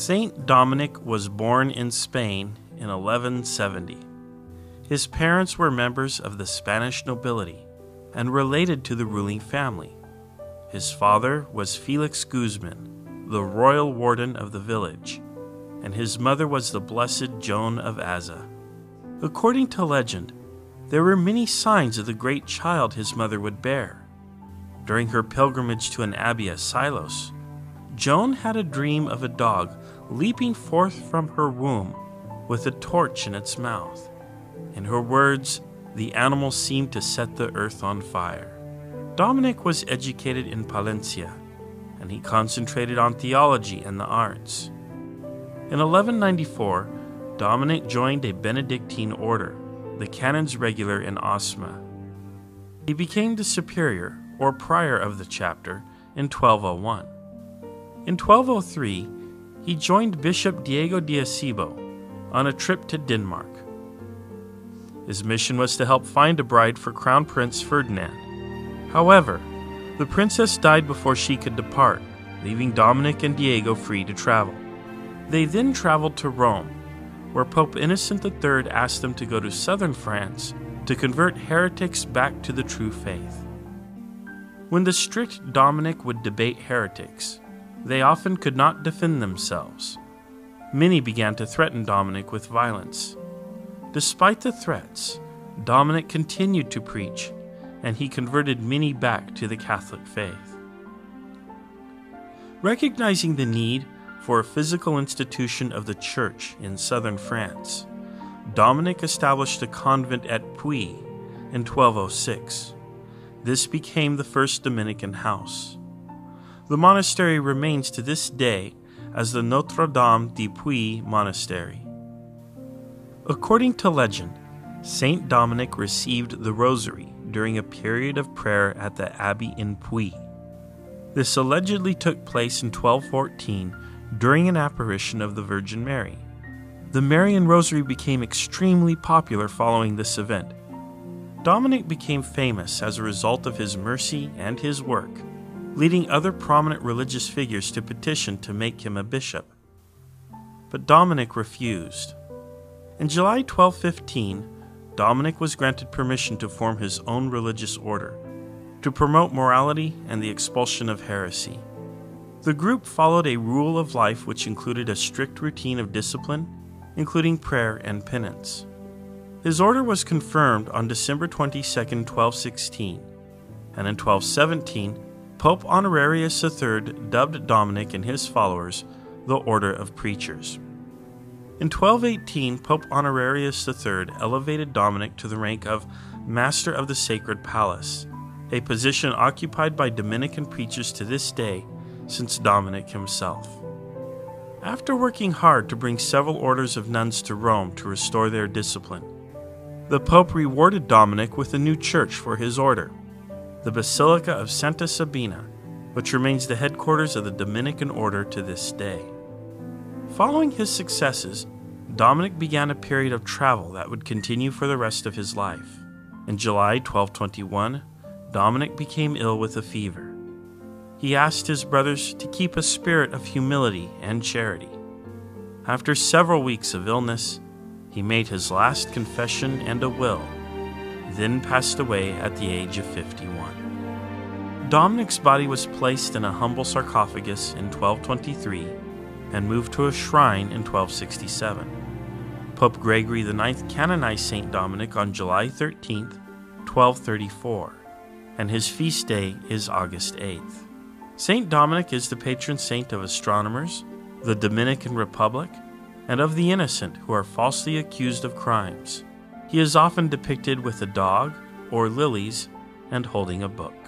Saint Dominic was born in Spain in 1170. His parents were members of the Spanish nobility and related to the ruling family. His father was Felix Guzman, the royal warden of the village, and his mother was the Blessed Joan of Aza. According to legend, there were many signs of the great child his mother would bear. During her pilgrimage to an abbey at Silos, Joan had a dream of a dog leaping forth from her womb with a torch in its mouth. In her words, the animal seemed to set the earth on fire. Dominic was educated in Palencia, and he concentrated on theology and the arts. In 1194, Dominic joined a Benedictine order, the Canons Regular in Osma. He became the superior, or prior of the chapter, in 1201. In 1203, he joined Bishop Diego de Acebo on a trip to Denmark. His mission was to help find a bride for Crown Prince Ferdinand. However, the princess died before she could depart, leaving Dominic and Diego free to travel. They then traveled to Rome, where Pope Innocent III asked them to go to southern France to convert heretics back to the true faith. When the strict Dominic would debate heretics, they often could not defend themselves. Many began to threaten Dominic with violence. Despite the threats, Dominic continued to preach, and he converted many back to the Catholic faith. Recognizing the need for a physical institution of the Church in southern France, Dominic established a convent at Puy in 1206. This became the first Dominican house. The monastery remains to this day as the Notre Dame de Puy Monastery. According to legend, Saint Dominic received the rosary during a period of prayer at the abbey in Puy. This allegedly took place in 1214 during an apparition of the Virgin Mary. The Marian rosary became extremely popular following this event. Dominic became famous as a result of his mercy and his work, leading other prominent religious figures to petition to make him a bishop. But Dominic refused. In July 1215, Dominic was granted permission to form his own religious order, to promote morality and the expulsion of heresy. The group followed a rule of life which included a strict routine of discipline, including prayer and penance. His order was confirmed on December 22, 1216, and in 1217, Pope Honorius III dubbed Dominic and his followers the Order of Preachers. In 1218, Pope Honorius III elevated Dominic to the rank of Master of the Sacred Palace, a position occupied by Dominican preachers to this day since Dominic himself. After working hard to bring several orders of nuns to Rome to restore their discipline, the Pope rewarded Dominic with a new church for his order, the Basilica of Santa Sabina, which remains the headquarters of the Dominican order to this day. Following his successes, Dominic began a period of travel that would continue for the rest of his life. In July 1221, Dominic became ill with a fever. He asked his brothers to keep a spirit of humility and charity. After several weeks of illness, he made his last confession and a will, then passed away at the age of 51. Dominic's body was placed in a humble sarcophagus in 1223 and moved to a shrine in 1267. Pope Gregory IX canonized Saint Dominic on July 13, 1234, and his feast day is August 8th. Saint Dominic is the patron saint of astronomers, the Dominican Republic, and of the innocent who are falsely accused of crimes. He is often depicted with a dog or lilies and holding a book.